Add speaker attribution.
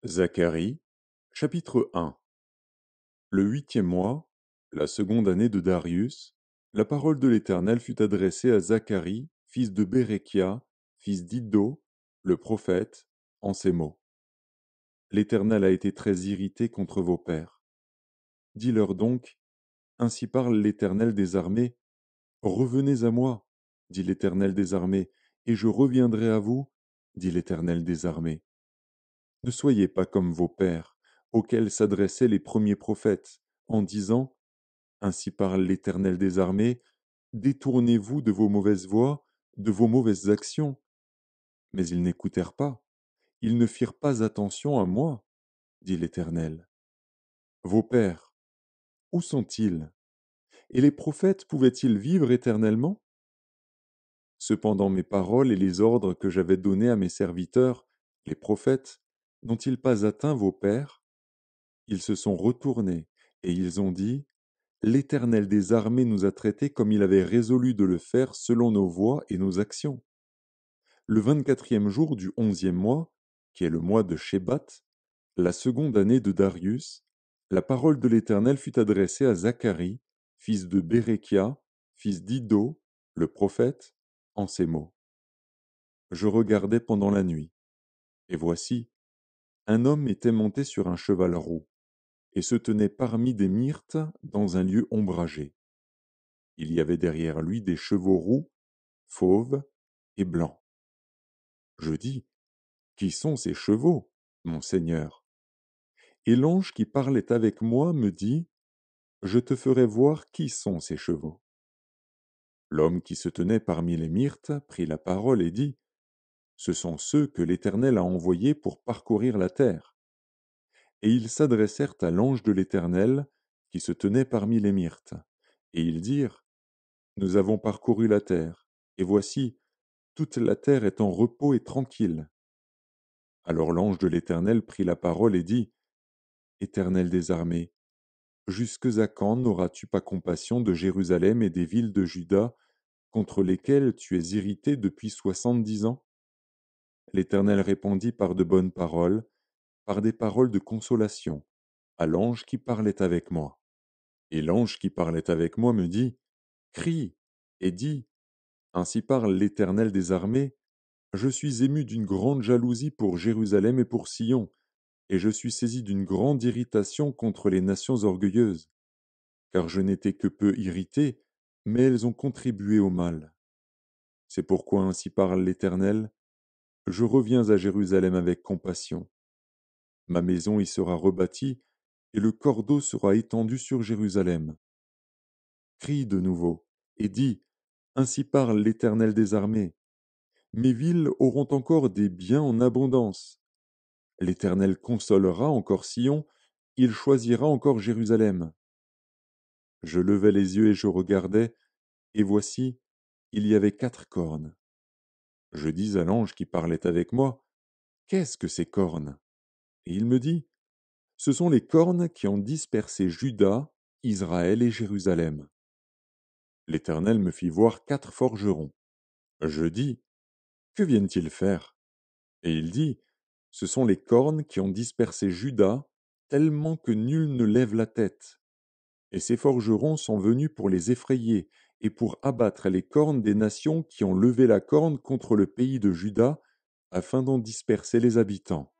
Speaker 1: Zacharie, chapitre 1. Le 8e mois, la seconde année de Darius, la parole de l'Éternel fut adressée à Zacharie, fils de Béréchia, fils d'Iddo, le prophète, en ces mots. L'Éternel a été très irrité contre vos pères. Dis-leur donc, ainsi parle l'Éternel des armées, revenez à moi, dit l'Éternel des armées, et je reviendrai à vous, dit l'Éternel des armées. Ne soyez pas comme vos pères, auxquels s'adressaient les premiers prophètes, en disant, ainsi parle l'Éternel des armées, détournez-vous de vos mauvaises voies, de vos mauvaises actions. Mais ils n'écoutèrent pas, ils ne firent pas attention à moi, dit l'Éternel. Vos pères, où sont-ils? Et les prophètes pouvaient-ils vivre éternellement? Cependant mes paroles et les ordres que j'avais donnés à mes serviteurs, les prophètes, n'ont-ils pas atteint vos pères? Ils se sont retournés, et ils ont dit, l'Éternel des armées nous a traités comme il avait résolu de le faire selon nos voies et nos actions. Le 24e jour du 11e mois, qui est le mois de Shebat, la seconde année de Darius, la parole de l'Éternel fut adressée à Zacharie, fils de Béréchia, fils d'Iddo, le prophète, en ces mots. Je regardais pendant la nuit, et voici, un homme était monté sur un cheval roux, et se tenait parmi des myrtes dans un lieu ombragé. Il y avait derrière lui des chevaux roux, fauves et blancs. Je dis, qui sont ces chevaux, mon Seigneur? Et l'ange qui parlait avec moi me dit, je te ferai voir qui sont ces chevaux. L'homme qui se tenait parmi les myrtes prit la parole et dit, ce sont ceux que l'Éternel a envoyés pour parcourir la terre. Et ils s'adressèrent à l'ange de l'Éternel qui se tenait parmi les myrtes. Et ils dirent, nous avons parcouru la terre, et voici, toute la terre est en repos et tranquille. Alors l'ange de l'Éternel prit la parole et dit, Éternel des armées, jusque à quand n'auras-tu pas compassion de Jérusalem et des villes de Juda, contre lesquelles tu es irrité depuis 70 ans? L'Éternel répondit par de bonnes paroles, par des paroles de consolation, à l'ange qui parlait avec moi. Et l'ange qui parlait avec moi me dit, crie et dis, ainsi parle l'Éternel des armées, je suis ému d'une grande jalousie pour Jérusalem et pour Sion, et je suis saisi d'une grande irritation contre les nations orgueilleuses, car je n'étais que peu irrité, mais elles ont contribué au mal. C'est pourquoi ainsi parle l'Éternel, je reviens à Jérusalem avec compassion. Ma maison y sera rebâtie, et le cordeau sera étendu sur Jérusalem. Crie de nouveau, et dis, ainsi parle l'Éternel des armées, mes villes auront encore des biens en abondance. L'Éternel consolera encore Sion, il choisira encore Jérusalem. Je levai les yeux et je regardai, et voici, il y avait 4 cornes. Je dis à l'ange qui parlait avec moi, qu'est-ce que ces cornes? Et il me dit, ce sont les cornes qui ont dispersé Juda, Israël et Jérusalem. L'Éternel me fit voir 4 forgerons. Je dis, que viennent-ils faire? Et il dit, ce sont les cornes qui ont dispersé Juda, tellement que nul ne lève la tête. Et ces forgerons sont venus pour les effrayer et pour abattre les cornes des nations qui ont levé la corne contre le pays de Juda, afin d'en disperser les habitants.